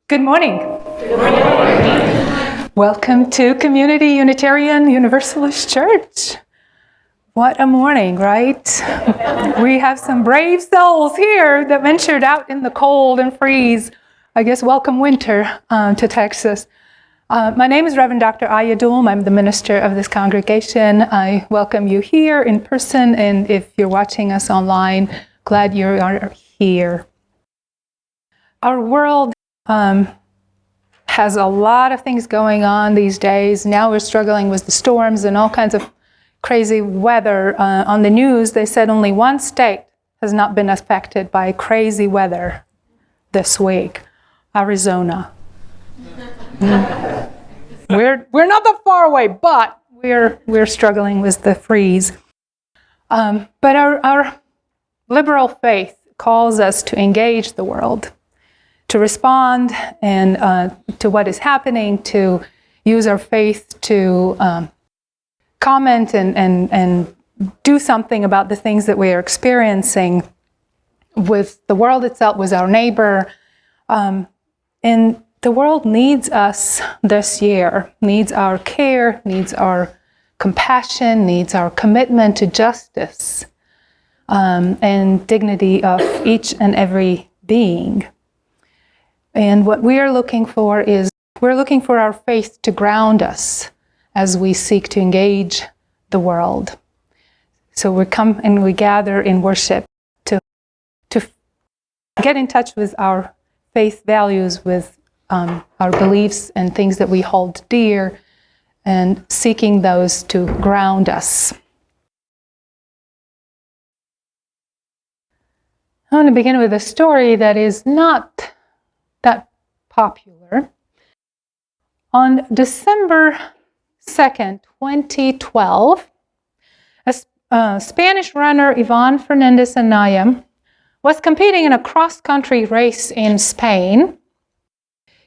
Good morning. Good morning. Welcome to Community Unitarian Universalist Church. What a morning, right? We have some brave souls here that ventured out in the cold and freeze. I guess welcome winter to Texas. My name is Reverend Dr. Aija Duelm. I'm the minister of this congregation. I welcome you here in person, and if you're watching us online, glad you are here. Our world has a lot of things going on these days. Now we're struggling with the storms and all kinds of crazy weather. On the news, they said only one state has not been affected by crazy weather this week: Arizona. We're not that far away, but we're struggling with the freeze. But our liberal faith calls us to engage the world, to respond and to what is happening, to use our faith to comment and do something about the things that we are experiencing with the world itself, with our neighbor. And the world needs us this year, needs our care, needs our compassion, needs our commitment to justice and dignity of each and every being. And what we are looking for is, we're looking for our faith to ground us as we seek to engage the world. So we come and we gather in worship to get in touch with our faith values, with our beliefs and things that we hold dear, and seeking those to ground us. I want to begin with a story that is not that popular. On December 2nd, 2012, a Spanish runner, Ivan Fernandez Anaya, was competing in a cross-country race in Spain.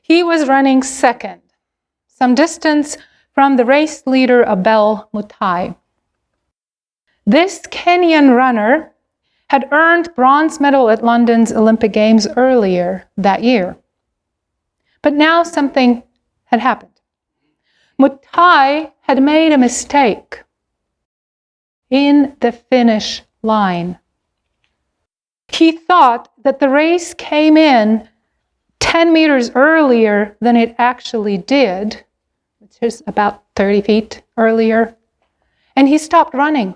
He was running second, some distance from the race leader, Abel Mutai. This Kenyan runner had earned bronze medal at London's Olympic Games earlier that year. But now something had happened. Mutai had made a mistake in the finish line. He thought that the race came in 10 meters earlier than it actually did, which is about 30 feet earlier, and he stopped running.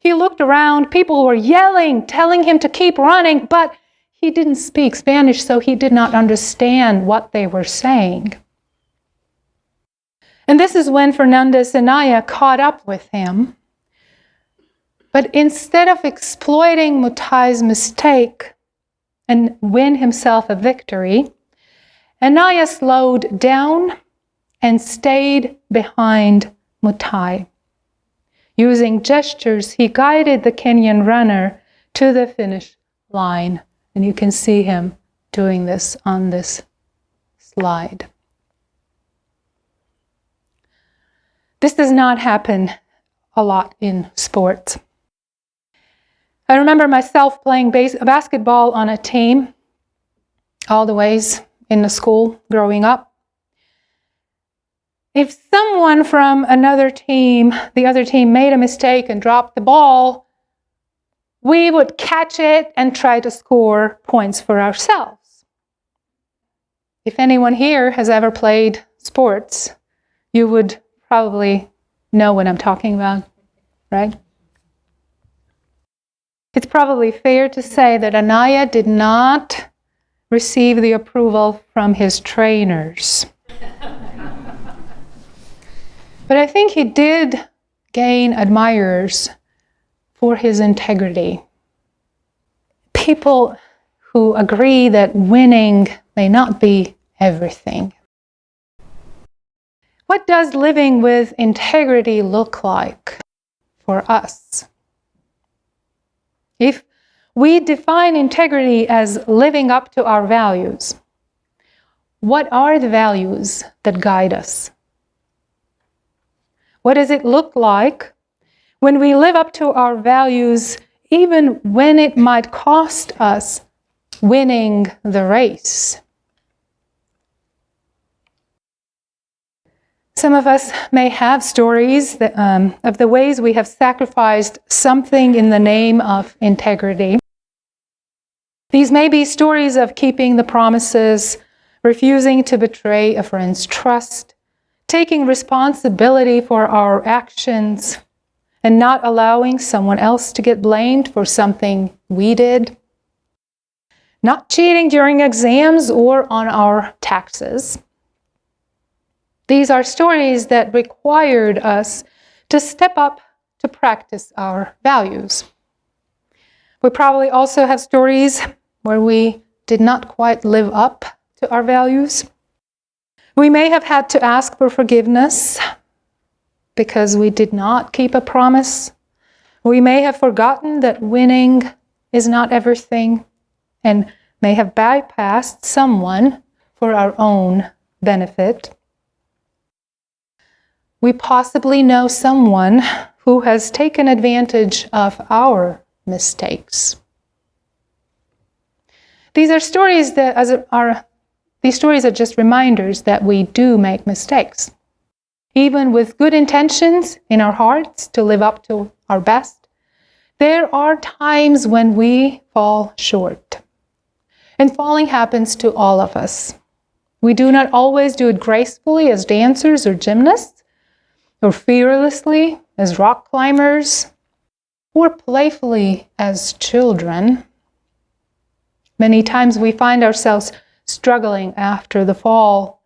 He looked around, people were yelling, telling him to keep running, but he didn't speak Spanish, so he did not understand what they were saying. And this is when Fernandez Anaya caught up with him. But instead of exploiting Mutai's mistake and win himself a victory, Anaya slowed down and stayed behind Mutai. Using gestures, he guided the Kenyan runner to the finish line. And you can see him doing this on this slide. This does not happen a lot in sports. I remember myself playing basketball on a team all the ways in the school growing up. If someone from another team, the other team, made a mistake and dropped the ball, we would catch it and try to score points for ourselves. If anyone here has ever played sports, you would probably know what I'm talking about, right? It's probably fair to say that Anaya did not receive the approval from his trainers. But I think he did gain admirers for his integrity. People who agree that winning may not be everything. What does living with integrity look like for us? If we define integrity as living up to our values, what are the values that guide us? What does it look like when we live up to our values, even when it might cost us winning the race. Some of us may have stories of the ways we have sacrificed something in the name of integrity. These may be stories of keeping the promises, refusing to betray a friend's trust, taking responsibility for our actions, and not allowing someone else to get blamed for something we did, not cheating during exams or on our taxes. These are stories that required us to step up to practice our values. We probably also have stories where we did not quite live up to our values. We may have had to ask for forgiveness because we did not keep a promise. We may have forgotten that winning is not everything and may have bypassed someone for our own benefit. We possibly know someone who has taken advantage of our mistakes. These stories are just reminders that we do make mistakes. Even with good intentions in our hearts to live up to our best, there are times when we fall short. And falling happens to all of us. We do not always do it gracefully as dancers or gymnasts, or fearlessly as rock climbers, or playfully as children. Many times we find ourselves struggling after the fall.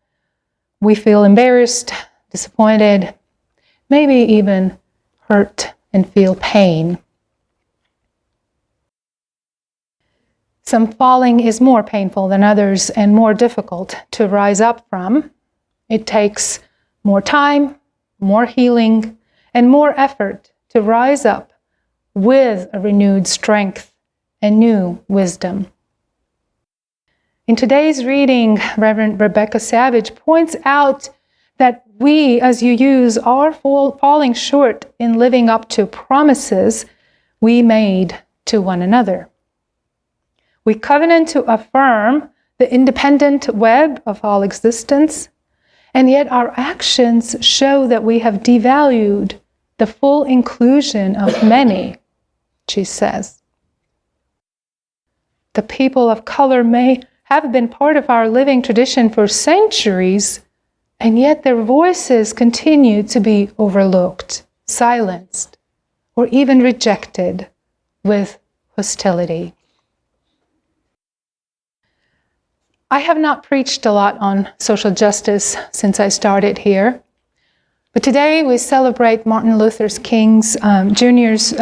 We feel embarrassed, disappointed, maybe even hurt and feel pain. Some falling is more painful than others and more difficult to rise up from. It takes more time, more healing, and more effort to rise up with a renewed strength and new wisdom. In today's reading, Reverend Rebecca Savage points out that we, as you use, are falling short in living up to promises we made to one another. We covenant to affirm the independent web of all existence, and yet our actions show that we have devalued the full inclusion of many, she says. The people of color may have been part of our living tradition for centuries, and yet their voices continue to be overlooked, silenced, or even rejected with hostility. I have not preached a lot on social justice since I started here, but today we celebrate Martin Luther King's Jr.'s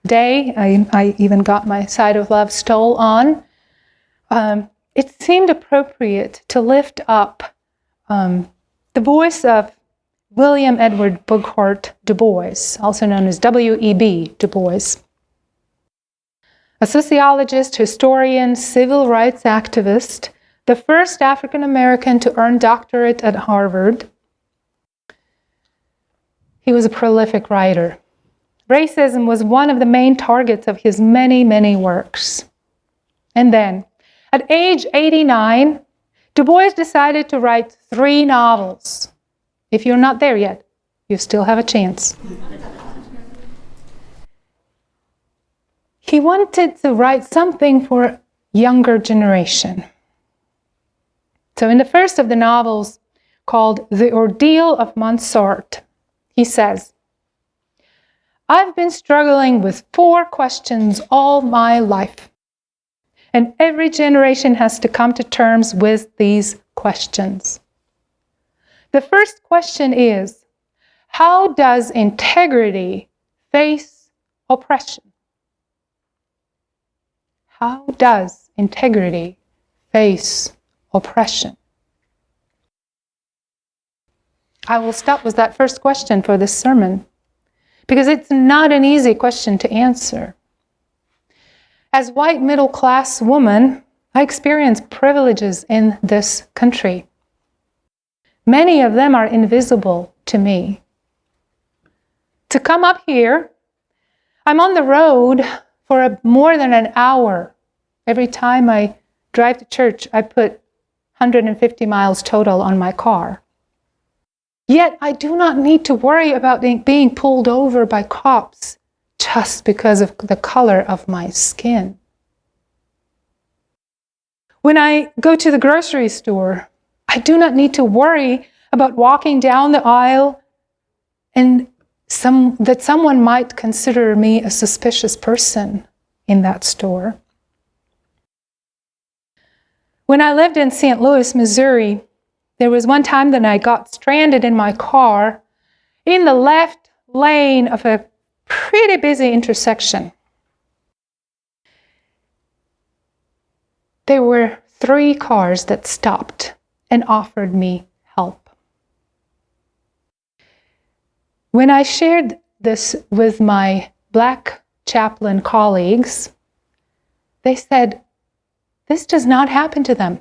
day. I even got my Side of Love stole on. It seemed appropriate to lift up the voice of William Edward Bookhart Du Bois, also known as W.E.B. Du Bois. A sociologist, historian, civil rights activist, the first African American to earn doctorate at Harvard. He was a prolific writer. Racism was one of the main targets of his many, many works. And then, at age 89, Du Bois decided to write 3 novels. If you're not there yet, you still have a chance. He wanted to write something for a younger generation. So in the first of the novels, called The Ordeal of Monsart, he says, "I've been struggling with 4 questions all my life, and every generation has to come to terms with these questions. The first question is, how does integrity face oppression? How does integrity face oppression?" I will stop with that first question for this sermon, because it's not an easy question to answer. As a white middle-class woman, I experience privileges in this country. Many of them are invisible to me. To come up here, I'm on the road for more than an hour Every time I drive to church, I put 150 miles total on my car. Yet I do not need to worry about being pulled over by cops just because of the color of my skin. When I go to the grocery store, I do not need to worry about walking down the aisle and that someone might consider me a suspicious person in that store. When I lived in St. Louis, Missouri, there was one time that I got stranded in my car in the left lane of a pretty busy intersection. There were 3 cars that stopped and offered me help. When I shared this with my Black chaplain colleagues, they said, this does not happen to them.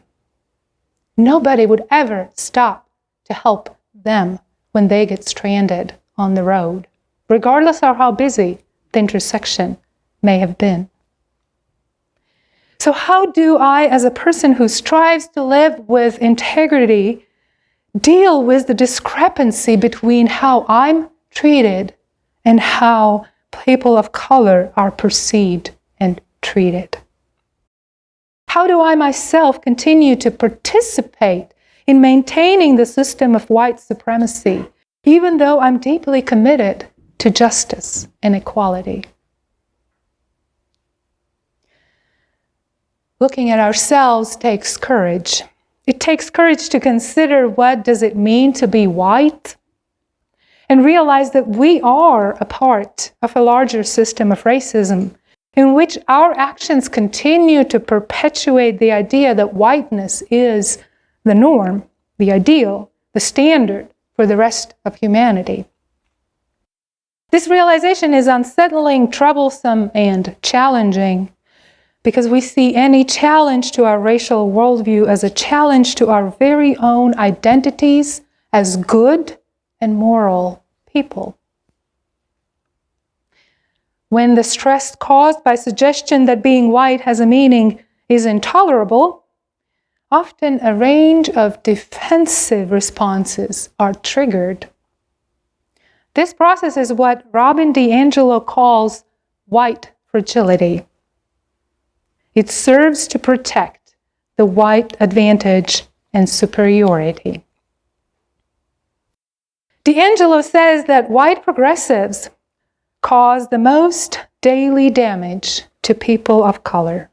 Nobody would ever stop to help them when they get stranded on the road, regardless of how busy the intersection may have been. So how do I, as a person who strives to live with integrity, deal with the discrepancy between how I'm treated and how people of color are perceived and treated? How do I myself continue to participate in maintaining the system of white supremacy, even though I'm deeply committed to justice and equality? Looking at ourselves takes courage. It takes courage to consider what does it mean to be white and realize that we are a part of a larger system of racism in which our actions continue to perpetuate the idea that whiteness is the norm, the ideal, the standard for the rest of humanity. This realization is unsettling, troublesome, and challenging because we see any challenge to our racial worldview as a challenge to our very own identities as good and moral people. When the stress caused by suggestion that being white has a meaning is intolerable, often a range of defensive responses are triggered. This process is what Robin DiAngelo calls white fragility. It serves to protect the white advantage and superiority. DiAngelo says that white progressives cause the most daily damage to people of color.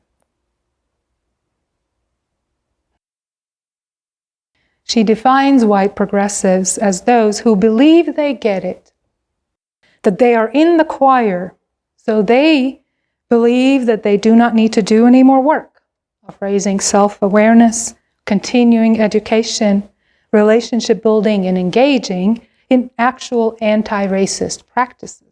She defines white progressives as those who believe they get it, that they are in the choir, so they believe that they do not need to do any more work of raising self-awareness, continuing education, relationship building, and engaging in actual anti-racist practices.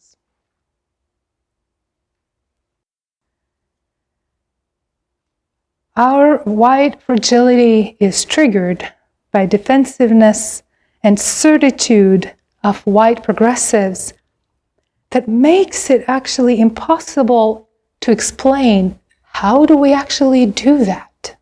Our white fragility is triggered by defensiveness and certitude of white progressives that makes it actually impossible to explain how do we actually do that.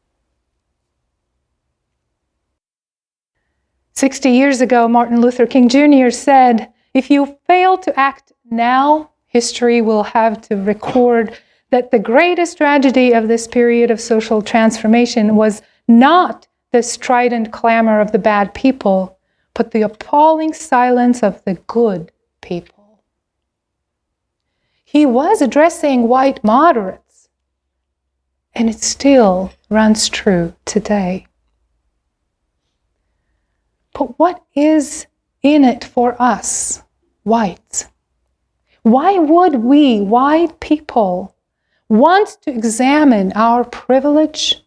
60 years ago, Martin Luther King Jr. said, if you fail to act now, history will have to record that the greatest tragedy of this period of social transformation was not the strident clamor of the bad people, but the appalling silence of the good people. He was addressing white moderates, and it still runs true today. But what is in it for us, whites? Why would we, white people, want to examine our privilege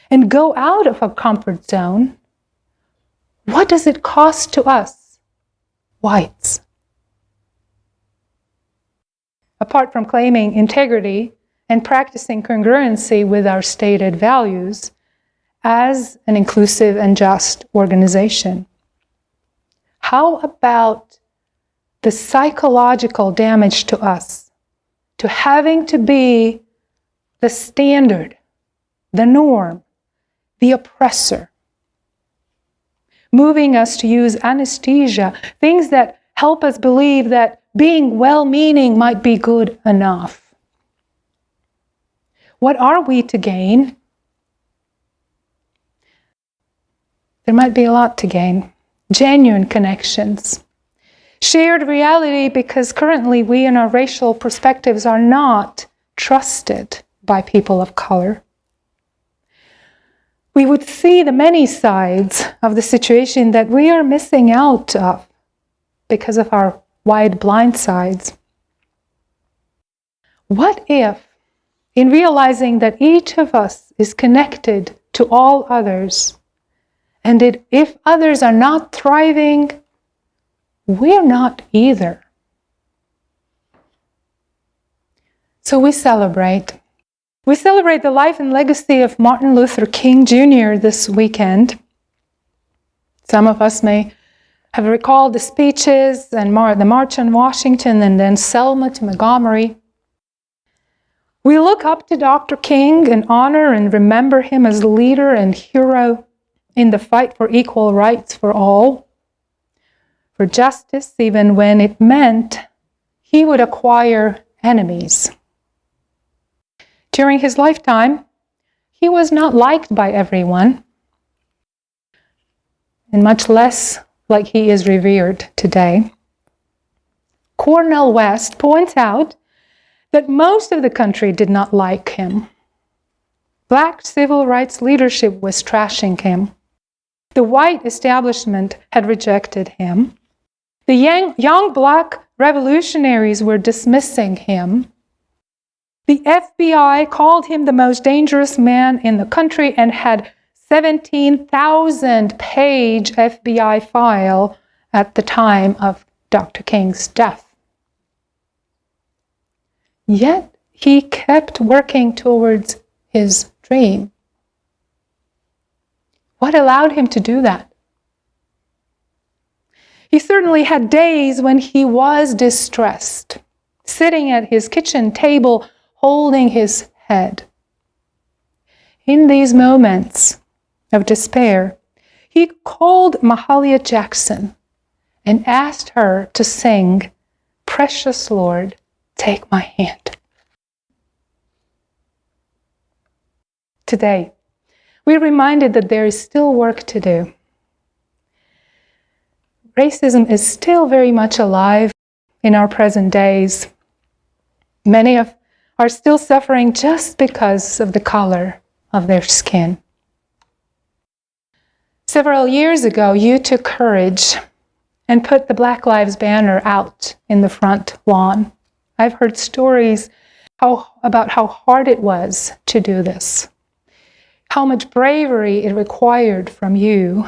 and go out of our comfort zone? What does it cost to us, whites? Apart from claiming integrity and practicing congruency with our stated values as an inclusive and just organization, how about the psychological damage to us to having to be the standard the norm, the oppressor, moving us to use anesthesia, things that help us believe that being well-meaning might be good enough. What are we to gain? There might be a lot to gain. Genuine connections. Shared reality, because currently we and our racial perspectives are not trusted by people of color. We would see the many sides of the situation that we are missing out of because of our wide blind sides. What if, in realizing that each of us is connected to all others, and if others are not thriving, we're not either. So we celebrate. We celebrate the life and legacy of Martin Luther King Jr. this weekend. Some of us may have recalled the speeches and the March on Washington and then Selma to Montgomery. We look up to Dr. King and honor and remember him as leader and hero in the fight for equal rights for all, for justice, even when it meant he would acquire enemies. During his lifetime, he was not liked by everyone, and much less like he is revered today. Cornel West points out that most of the country did not like him. Black civil rights leadership was trashing him. The white establishment had rejected him. The young black revolutionaries were dismissing him. The FBI called him the most dangerous man in the country and had 17,000-page FBI file at the time of Dr. King's death. Yet he kept working towards his dream. What allowed him to do that? He certainly had days when he was distressed, sitting at his kitchen table, holding his head. In these moments of despair, he called Mahalia Jackson and asked her to sing, "Precious Lord, Take My Hand." Today, we're reminded that there is still work to do. Racism is still very much alive in our present days. Many are still suffering just because of the color of their skin. Several years ago, you took courage and put the Black Lives banner out in the front lawn. I've heard stories about how hard it was to do this, how much bravery it required from you.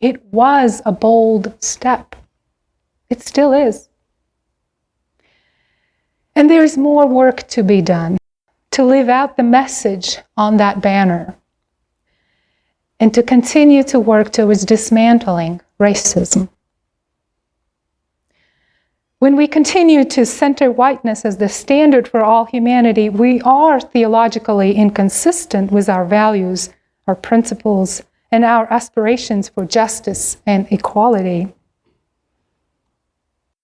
It was a bold step. It still is. And there is more work to be done to live out the message on that banner and to continue to work towards dismantling racism. When we continue to center whiteness as the standard for all humanity, we are theologically inconsistent with our values, our principles, and our aspirations for justice and equality.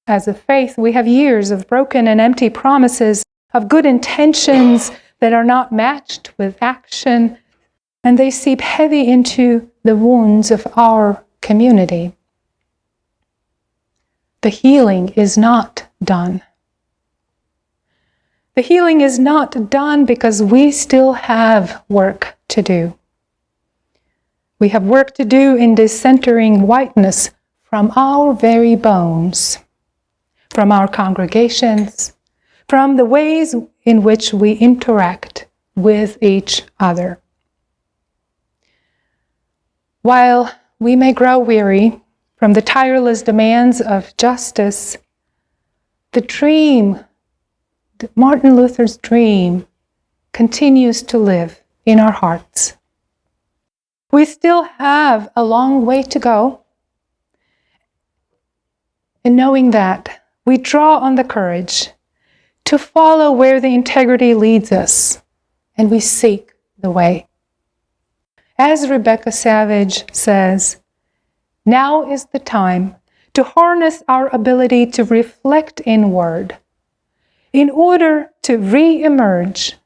As a faith, we have years of broken and empty promises, of good intentions that are not matched with action, and they seep heavy into the wounds of our community. The healing is not done. The healing is not done because we still have work to do. We have work to do in decentering whiteness from our very bones, from our congregations, from the ways in which we interact with each other. While we may grow weary from the tireless demands of justice, the dream, Martin Luther's dream, continues to live in our hearts. We still have a long way to go. And knowing that, we draw on the courage to follow where the integrity leads us, and we seek the way. As Rebecca Savage says, now is the time to harness our ability to reflect inward in order to re-emerge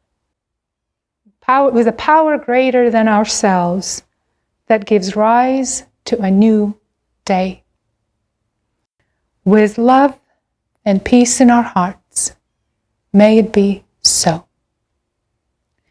with a power greater than ourselves that gives rise to a new day. With love and peace in our hearts, may it be so.